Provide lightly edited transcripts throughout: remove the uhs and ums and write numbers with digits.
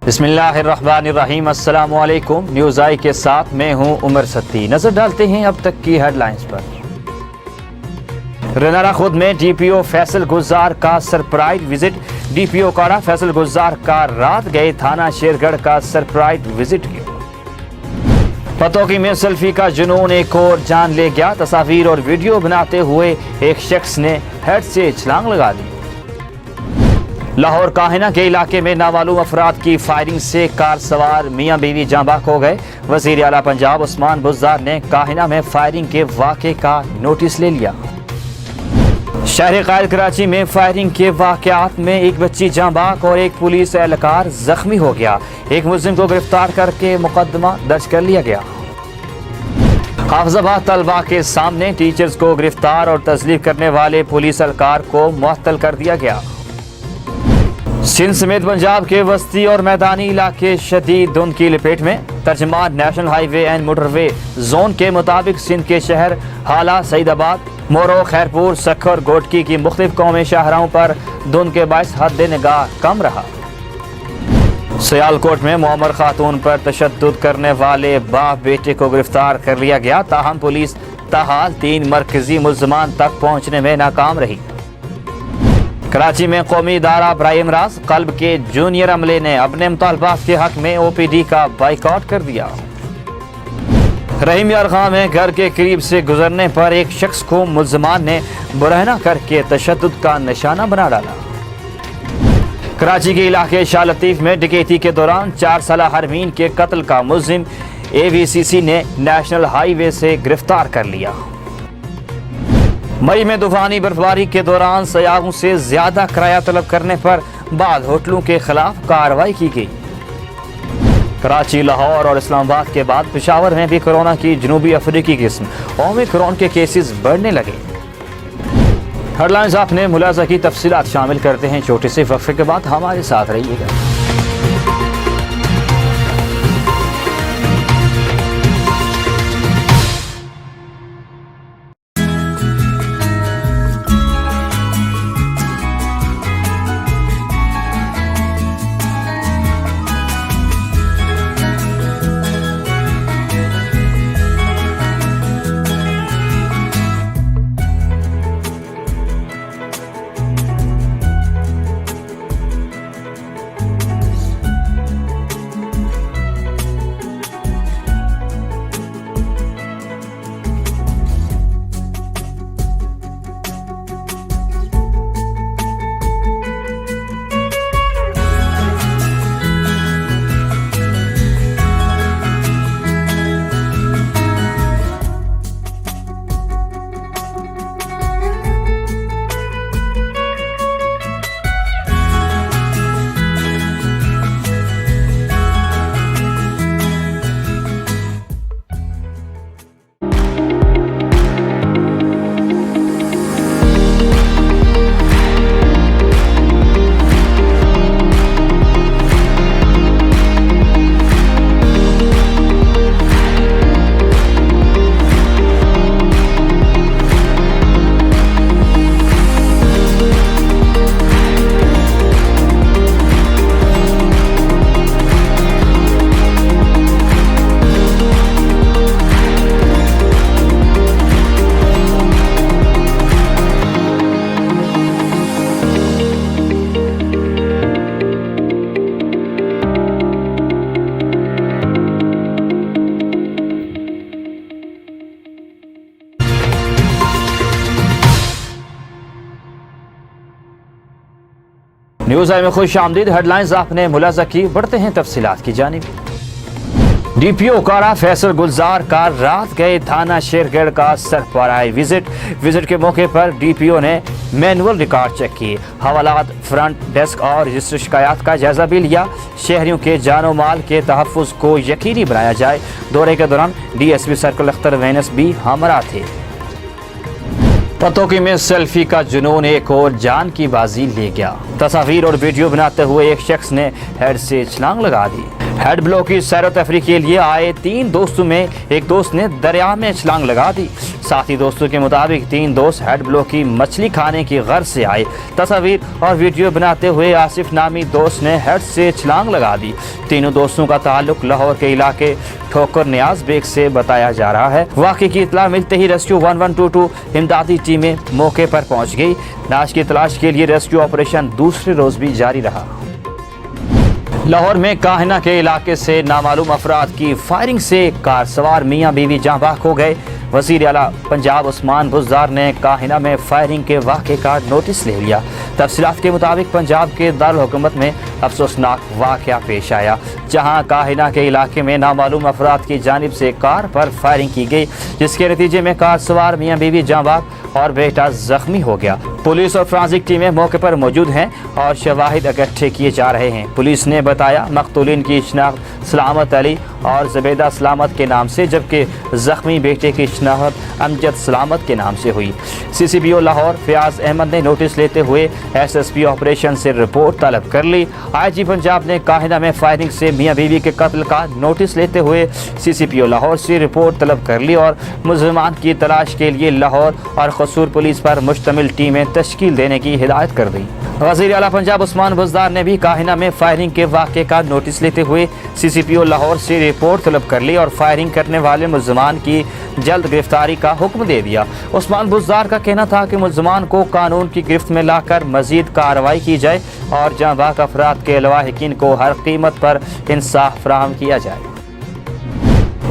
बिस्मिल्लाहिर्रहमानिर्रहीम। अस्सलाम वालेकुम। न्यूज़ आई के साथ मैं हूं उमर सत्ती। नजर डालते हैं अब तक की हेडलाइंस पर। रनारा खुद में डीपीओ फैसल गुलजार का सरप्राइज विजिट। डीपीओ काड़ा फैसल गुलजार का रात गए थाना शेरगढ़ का सरप्राइज विजिट किया। पतोकी में सेल्फी का जुनून एक और जान ले गया। तस्वीर और वीडियो बनाते हुए एक शख्स ने हेड से छलांग लगा दी। लाहौर काहिना के इलाके में नामालूम अफराद की फायरिंग से कार सवार मियां बीवी जाँ बाक हो गए। वजीर आला पंजाब उस्मान बुज़दार ने काहिना में फायरिंग के वाक़े का नोटिस ले लिया। शहर कायल कराची में फायरिंग के वाक़यात में एक बच्ची जाँ बाक और एक पुलिस एहलकार जख्मी हो गया। एक मुलजिम को गिरफ्तार करके मुकदमा दर्ज कर लिया गया। हाफिजाबाद तलबा के सामने टीचर्स को गिरफ्तार और तस्लीम करने वाले पुलिस एहलकार को मुअत्तल कर दिया गया। सिंध समेत पंजाब के वस्ती और मैदानी इलाके शदीद धुंध की लपेट में। तर्जमान national highway and motorway zone के मुताबिक सिंध के शहर हाला, सईदाबाद, मोरो, खैरपुर, सखर, गोटकी की मुख्तलिफ कौमी शाहराहों पर धुंध के बायस हद निगाह कम रहा। सियालकोट में मुअम्मर खातून पर तशद्दुद करने वाले बाप बेटे को गिरफ्तार कर लिया गया। ताहम पुलिस ताहाल 3 मरकजी मुल्ज़मान तक पहुँचने में नाकाम रही। कराची में कौमी इदारा बराए इमराज कल्ब के जूनियर अमले ने अपने मुतालबात के हक में ओपीडी का बाइकआउट कर दिया। रहीम यार खां में घर के करीब से गुजरने पर एक शख्स को मुल्ज़मान ने बुरहना करके तशद्दुद का निशाना बना डाला। कराची के इलाके शाह लतीफ में डकैती के दौरान 4 साला हरमीन के कत्ल का मुल्जिम AVCC ने नेशनल हाईवे से गिरफ्तार कर लिया। मई में तूफानी बर्फबारी के दौरान सयाहों से ज्यादा किराया तलब करने पर बाद होटलों के खिलाफ कार्रवाई की गई। कराची, लाहौर और इस्लामाबाद के बाद पेशावर में भी कोरोना की जनूबी अफ्रीकी किस्म ओमिक्रॉन के केसेस बढ़ने लगे। हेडलाइंस आपने मुलाजा की तफसीलात शामिल करते हैं छोटे से वक्फे के बाद। हमारे साथ रहिएगा। न्यूज़ आई में खुश आमदीद। हेडलाइंस आपने मुलाजा की। बढ़ते हैं तफसीलात की जानिब। डीपीओ काड़ा फैसल गुलजार का रात गए थाना शेरगढ़ का सरप्राइज विजिट के मौके पर डीपीओ ने मैनुअल रिकॉर्ड चेक किए, हवालात, फ्रंट डेस्क और रजिस्टर शिकायत का जायजा भी लिया। शहरियों के जानो माल के तहफ़्फ़ुज़ को यकीनी बनाया जाए। दौरे के दौरान DSP सर्कल अख्तर वैनस भी हमरा थे। पतोकी में सेल्फी का जुनून एक और जान की बाजी ले गया। तस्वीर और वीडियो बनाते हुए एक शख्स ने हेड से छलांग लगा दी। हेड ब्लॉक की सैर व तफरीह के लिए आए 3 दोस्तों में एक दोस्त ने दरिया में छलांग लगा दी। साथी दोस्तों के मुताबिक 3 दोस्त हेड ब्लॉक की मछली खाने की गर्ज से आए। तस्वीर और वीडियो बनाते हुए आसिफ नामी दोस्त ने हेड से छलांग लगा दी। तीनों दोस्तों का ताल्लुक लाहौर के इलाके ठोकर नियाज बेग से बताया जा रहा है। वाक़े की इत्तला मिलते ही रेस्क्यू 1122 इमदादी टीमें मौके पर पहुंच गई। लाश की तलाश के लिए रेस्क्यू ऑपरेशन दूसरे रोज भी जारी रहा। लाहौर में काहिना के इलाके से नामालूम अफराद की फायरिंग से कार सवार मियाँ बीवी जाँ बहक हो गए। वज़ीर आला पंजाब उस्मान बुज़दार ने काहिना में फायरिंग के वाक़े का नोटिस ले लिया। तफसीलात के मुताबिक पंजाब के दारुल हुकूमत में अफसोसनाक वाक़या पेश आया, जहां काहिना के इलाके में नामालूम अफराद की जानिब से कार पर फायरिंग की गई, जिसके नतीजे में कार सवार मियाँ बीवी जाँ बहक और बेटा जख्मी हो गया। पुलिस और फ्रांसिक टीमें मौके पर मौजूद हैं और शवाहिद इकट्ठे किए जा रहे हैं। पुलिस ने बताया मकतूलिन की शिनाख्त सलामत अली और ज़बेदा सलामत के नाम से, जबकि जख्मी बेटे की शिनाख्त अमजद सलामत के नाम से हुई। CCPO लाहौर फयाज अहमद ने नोटिस लेते हुए SSP ऑपरेशन से रिपोर्ट तलब कर ली। IG पंजाब ने काहिना में फायरिंग से मियाँ बीवी के कत्ल का नोटिस लेते हुए CCPO लाहौर से रिपोर्ट तलब कर ली और मुलज़मान की तलाश के लिए लाहौर और कसूर पुलिस पर मुश्तमिल टीमें तश्कील देने की हिदायत कर दी। वज़ीर आला पंजाब उस्मान बुज़दार ने भी काहिना में फायरिंग के वाक़े का नोटिस लेते हुए CCPO लाहौर से रिपोर्ट तलब कर ली और फायरिंग करने वाले मुलज़मान की जल्द गिरफ्तारी का हुक्म दे दिया। उस्मान बुज़दार का कहना था कि मुलज़मान को कानून की गिरफ्त में लाकर मज़ीद कार्रवाई की जाए और जाँ बहक अफराद के लवाहिकीन को हर कीमत पर इंसाफ फराहम किया जाए।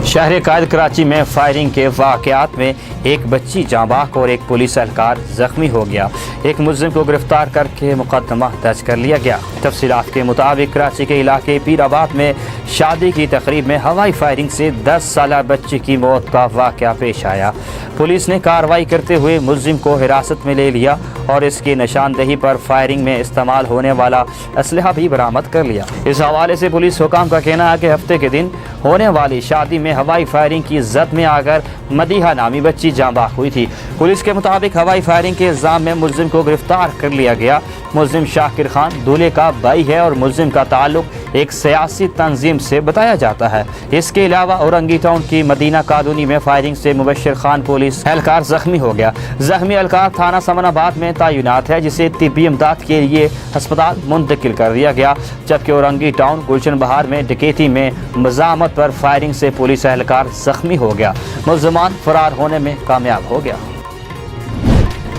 शहर कायद कराची में फायरिंग के वाक़यात में एक बच्ची जाँ बहक और एक पुलिस एहलकार जख्मी हो गया। एक मुलजिम को गिरफ्तार करके मुकदमा दर्ज कर लिया गया। तफसीलात के मुताबिक कराची के इलाके पीराबाद में शादी की तकरीब में हवाई फायरिंग से 10 साला बच्चे की मौत का वाक़या पेश आया। पुलिस ने कार्रवाई करते हुए मुलजिम को हिरासत में ले लिया और इसकी निशानदेही पर फायरिंग में इस्तेमाल होने वाला असलहा भी बरामद कर लिया। इस हवाले से पुलिस हुकाम का कहना है कि हफ्ते के दिन होने वाली शादी में हवाई फायरिंग की जद में आकर मदीहा नामी बच्ची जाँ बहक हुई थी। पुलिस के मुताबिक हवाई फायरिंग के इल्ज़ाम में मुलजिम को गिरफ्तार कर लिया गया। मुलजिम शाकिर खान दूल्हे का भाई है और मुलजिम का ताल्लुक एक सियासी तंजीम से बताया जाता है। इसके अलावा औरंगी टाउन की मदीना कॉलोनी में फायरिंग से मुबश्शिर खान पुलिस एहलकार जख्मी हो गया। जख्मी एहलकार थाना समनाबाद में तैनात है, जिसे तिब्बी इमदाद के लिए अस्पताल मुंतकिल कर दिया गया। जबकि औरंगी टाउन गुलशन बहार में डकैती में मज़ामत पर फायरिंग से पुलिस एहलकार जख्मी हो गया। मुलज़मान फरार होने में कामयाब हो गया।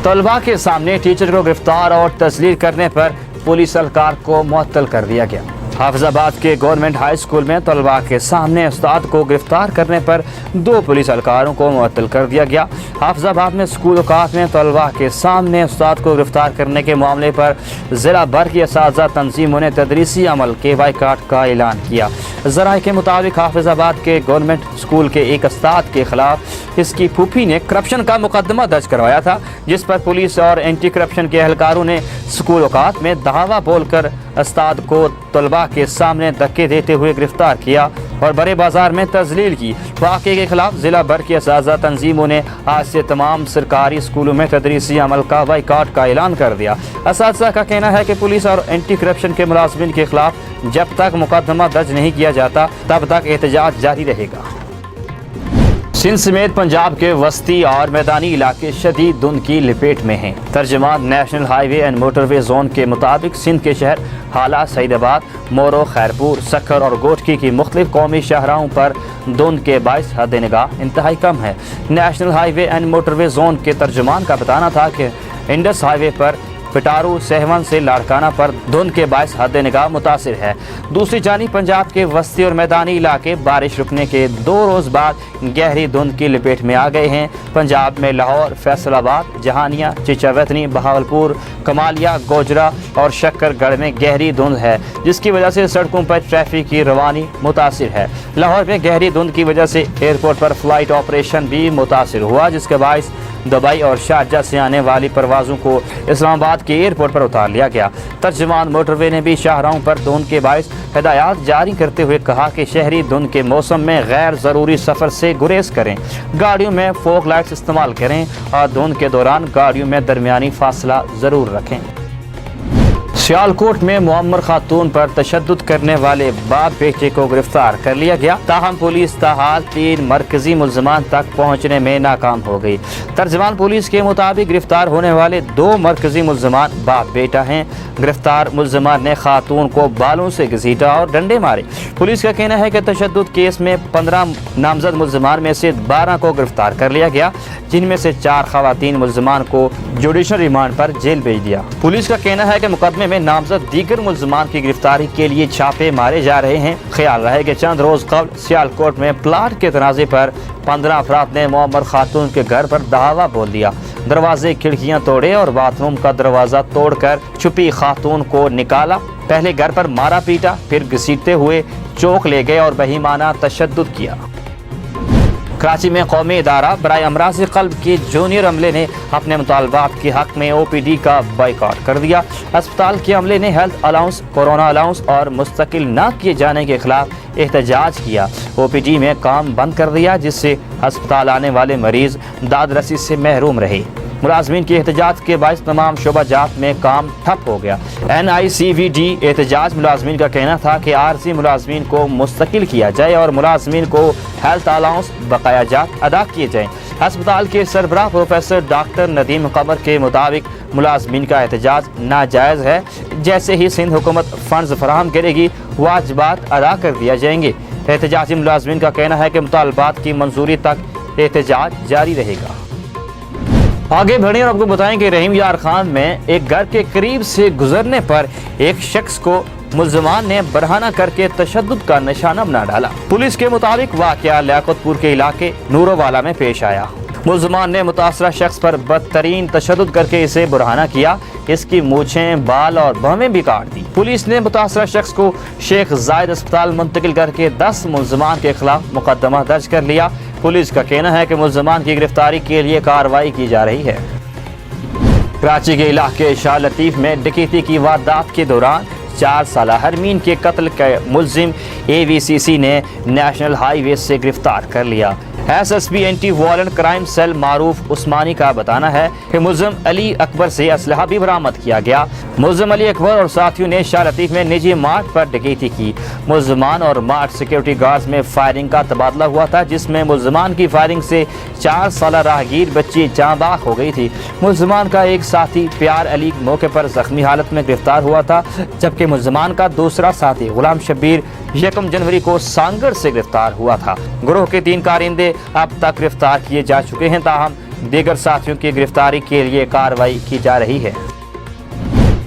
तलबा के सामने टीचर को गिरफ्तार और तस्लील करने पर पुलिस एहलकार को मुअत्तल कर दिया गया। हाफिजाबाद के गवर्नमेंट हाई स्कूल में तलबा के सामने उस्ताद को गिरफ्तार करने पर 2 पुलिस एहलकारों को मुअत्तल कर दिया गया। हाफिजाबाद में स्कूल औकात में तलबा के सामने उस्ताद को गिरफ्तार करने के मामले पर ज़िला भर की असातिज़ा तंजीमों ने तदरीसी अमल के बाइकाट का ऐलान किया। ज़राए के मुताबिक हाफिजाबाद के गवर्नमेंट स्कूल के एक उस्ताद के खिलाफ इसकी फूफी ने करप्शन का मुकदमा दर्ज करवाया था, जिस पर पुलिस और एंटी करप्शन के एहलकारों ने स्कूल औकात में दावा बोलकर उस्ताद को तलबा के सामने धक्के देते हुए गिरफ्तार किया और बड़े बाजार में तजलील की। वाक़े के खिलाफ ज़िला भर की असातिज़ा तंजीमों ने आज से तमाम सरकारी स्कूलों में तदरीसी अमल का बाइकाट का ऐलान कर दिया। असातिज़ा का कहना है कि पुलिस और एंटी करप्शन के मुलाज़िमीन के खिलाफ जब तक मुकदमा दर्ज नहीं किया जाता तब तक एहतजाज जारी रहेगा। सिंध समेत पंजाब के वस्ती और मैदानी इलाके शदीद धुंध की लपेट में हैं। तर्जुमान national highway and motorway zone के मुताबिक सिंध के शहर हाला, सईदाबाद, मोरो, खैरपुर, सखर और गोटकी की मुख्तलिफ कौमी शाहराहों पर धुंध के बाइस हद निगाह इंतहाई कम है। National highway and motorway zone के तर्जुमान का बताना था कि इंडस हाईवे पर पिटारू, सहवन से लाड़काना पर धुंध के बाइस हद निगाह मुतासिर है। दूसरी जानिब पंजाब के वस्ती और मैदानी इलाके बारिश रुकने के 2 रोज़ बाद गहरी धुंध की लपेट में आ गए हैं। पंजाब में लाहौर, फैसलाबाद, जहानिया, चिचावतनी, बहावलपुर, कमालिया, गोजरा और शक्करगढ़ में गहरी धुंध है, जिसकी वजह से सड़कों पर ट्रैफिक की रवानी मुतासिर है। लाहौर में गहरी धुंध की वजह से एयरपोर्ट पर फ्लाइट ऑपरेशन भी मुतासिर हुआ, जिसके बायस दुबई और शारजा से आने वाली परवाज़ों को इस्लामाबाद के एयरपोर्ट पर उतार लिया गया। तर्जुमान मोटरवे ने भी शाहराहों पर धुंध के बायस हिदायत जारी करते हुए कहा कि शहरी धुंध के मौसम में गैर ज़रूरी सफ़र से गुरेज करें, गाड़ियों में फोक लाइट्स इस्तेमाल करें और धुंध के दौरान गाड़ियों में दरमियानी फासला ज़रूर रखें। सियालकोट में मुअम्मर खातून पर तशद्दुद करने वाले बाप बेटे को गिरफ्तार कर लिया गया। ताहम पुलिस ताहाल 3 मरकजी मुल्ज़िमान तक पहुँचने में नाकाम हो गई। तर्जमान पुलिस के मुताबिक गिरफ्तार होने वाले 2 मरकजी मुल्ज़िमान बाप बेटा हैं। गिरफ्तार मुल्ज़िमान ने खातून को बालों से घसीटा और डंडे मारे। पुलिस का कहना है कि तशद्दुद केस में 15 नामजद मुल्ज़िमान में से 12 को गिरफ्तार कर लिया गया, जिनमें से 4 खवातीन मुल्ज़िमान को जुडिशल रिमांड पर जेल भेज दिया। पुलिस का कहना है कि मुकदमे में नामजद दीगर मुल्ज़िमान की गिरफ्तारी के लिए छापे मारे जा रहे हैं। ख्याल रहे कि चंद रोज कबल सियालकोट में प्लाट के तनाज़े पर 15 अफराद ने मुअम्मर खातून के घर पर धावा बोल दिया, दरवाजे खिड़कियां तोड़े और बाथरूम का दरवाजा तोड़कर छुपी खातून को निकाला। पहले घर पर मारा पीटा, फिर घसीटते हुए चौक ले गए और बहीमाना तशद्दुद किया। कराची में कौमी इदारा बराए अमराज़ क़ल्ब के जूनियर अमले ने अपने मुतालबात के हक़ में OPD का बाइकआउट कर दिया। अस्पताल के अमले ने हेल्थ अलाउंस, कोरोना अलाउंस और मुस्तकिल न किए जाने के खिलाफ एहतजाज किया। OPD में काम बंद कर दिया, जिससे अस्पताल आने वाले मरीज दाद रसी से महरूम रहे। मुलाजमीन के एहतजाज के बायस तमाम शोबाजात में काम ठप हो गया। NICVD एहतजाज मुलाजमीन का कहना था कि आरजी मुलाजमीन को मुस्तकिल किया जाए और मुलाजमीन को हेल्थ अलाउंस बकायाजात अदा किए जाएँ। अस्पताल के सरबराह प्रोफेसर डॉक्टर नदीम कमर के मुताबिक मुलाजमीन का एहतजाज नाजायज़ है। जैसे ही सिंध हुकूमत फंड्स फराहम करेगी, वाजिबात अदा कर दिया जाएंगे। एहतजाजी मुलाजमीन का कहना है कि मुतालबात की मंजूरी तक एहतजाज जारी रहेगा। आगे बढ़े और आपको बताएं कि रहीम यार खान में एक घर के करीब से गुजरने पर एक शख्स को मुल्ज़िमान ने बरहाना करके तशद्दुद का निशाना बना डाला। पुलिस के मुताबिक वाक़या लियाकतपुर के इलाके नूरोवाला में पेश आया। मुल्ज़िमान ने मुतासरा शख्स पर बदतरीन तशद्दुद करके इसे बरहाना किया। इसकी मूछें, बाल और भवें भी काट दी। पुलिस ने मुतासरा शख्स को शेख जायद अस्पताल मुंतकिल करके 10 मुल्ज़िमान के खिलाफ मुकदमा दर्ज कर लिया। पुलिस का कहना है कि मुल्ज़िमान की गिरफ्तारी के लिए कार्रवाई की जा रही है। कराची के इलाके शाह लतीफ़ में डकैती की वारदात के दौरान 4 साला हरमीन के कत्ल के मुल्जिम AVCC ने नेशनल हाईवे से गिरफ्तार कर लिया। SSP anti violent crime cell Maroof Usmani का बताना है कि मुल्जिम अली अकबर से असलहा भी बरामद किया गया। मुल्जिम अली अकबर और साथियों ने शाह लतीफ़ में निजी मार्ट पर डकैती की। मुल्जिमान और मार्ट सिक्योरिटी गार्ड्स में फायरिंग का तबादला हुआ था, जिसमें मुल्जिमान की फायरिंग से 4 साला राहगीर बच्ची जाँ बाख हो गई थी। मुल्जिमान का एक साथी प्यार अली मौके पर जख्मी हालत में गिरफ्तार हुआ था, जबकि मुल्जिमान का दूसरा साथी गुलाम शब्बीर 1 जनवरी को सांगड़ से गिरफ्तार हुआ था। गिरोह के 3 कारिंदे अब तक गिरफ्तार किए जा चुके हैं, ताहम दीगर साथियों की गिरफ्तारी के लिए कार्रवाई की जा रही है।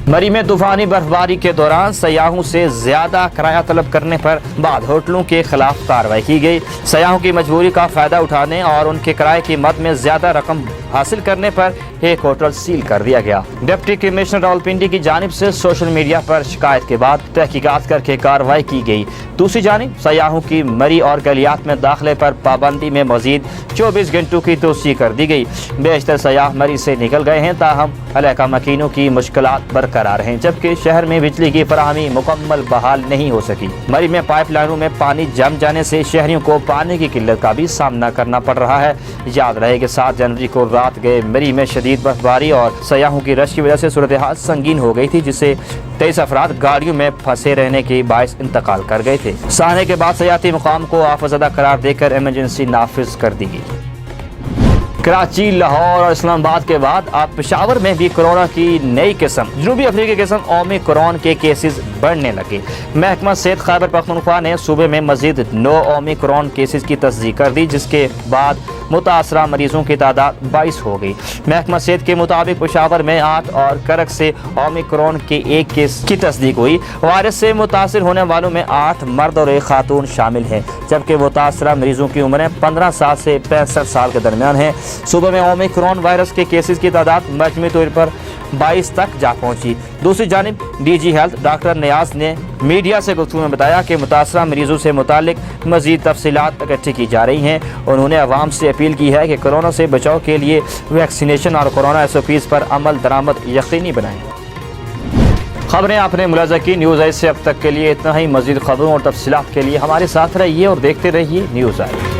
मरी में तूफानी बर्फबारी के दौरान सयाहों से ज्यादा किराया तलब करने पर बाद होटलों के खिलाफ कार्रवाई की गई। सयाहों की मजबूरी का फायदा उठाने और उनके किराए की मद में ज्यादा रकम हासिल करने पर एक होटल सील कर दिया गया। डिप्टी कमिश्नर रावलपिंडी की जानिब से सोशल मीडिया पर शिकायत के बाद तहकीकात करके कार्रवाई की गई। दूसरी जानिब सयाहों की मरी और गलियात में दाखिले पर पाबंदी में मजीद 24 घंटों की तोसी कर दी गई। बेशतर सयाह मरी से निकल गए हैं, ताहम इलाका मकीनों की मुश्किलात बरकरार हैं, जबकि शहर में बिजली की फराहमी मुकम्मल बहाल नहीं हो सकी। मरी में पाइप लाइनों में पानी जम जाने से शहरियों को पानी की किल्लत का भी सामना करना पड़ रहा है। याद रहे कि 7 जनवरी को रात गए मरी में शदीद बर्फबारी और सयाहों की रश की वजह से सूरत हाल संगीन हो गई थी, जिससे 23 अफराद गाड़ियों में फंसे रहने के बायस इंतकाल कर गए थे। साहने के बाद सयाती मुकाम को आफतज़दा करार देकर इमरजेंसी नाफिज कर दी गई। कराची, लाहौर और इस्लामाबाद के बाद अब पेशावर में भी कोरोना की नई किस्म जनूबी अफ्रीकी किस्म ओमिक्रॉन के केसेस बढ़ने लगे। महकमा सेहत खैबर पख्तूनख्वा ने सूबे में मजीद 9 ओमिक्रॉन केसेस की तस्दीक कर दी, जिसके बाद मुतासरा मरीजों की तादाद 22 हो गई। महकमा सेहत के मुताबिक पेशावर में 8 और करक से ओमिक्रॉन के 1 केस की तस्दीक हुई। वायरस से मुतासर होने वालों में 8 मर्द और 1 खातून शामिल हैं, जबकि मुतासरा मरीजों की उम्रें 15 साल से 65 साल के दरमियान है। सूबे में ओमिक्रॉन वायरस के केसेस की तादाद मजमूई तौर पर 22 तक जा पहुंची। दूसरी जानिब DG हेल्थ डॉक्टर नियाज ने मीडिया से गुफ्तगू में बताया कि मुतासरा मरीजों से मुतालिक मजीद तफसीलात इकट्ठी की जा रही हैं। उन्होंने अवाम से अपील की है कि कोरोना से बचाव के लिए वैक्सीनेशन और कोरोना SOPs पर अमल दरामद यकीनी बनाएं। खबरें आपने मुलाजा की। न्यूज़ आई से अब तक के लिए इतना ही। मजीद खबरों और तफसीलात के लिए हमारे साथ रहिए और देखते रहिए न्यूज़ आई।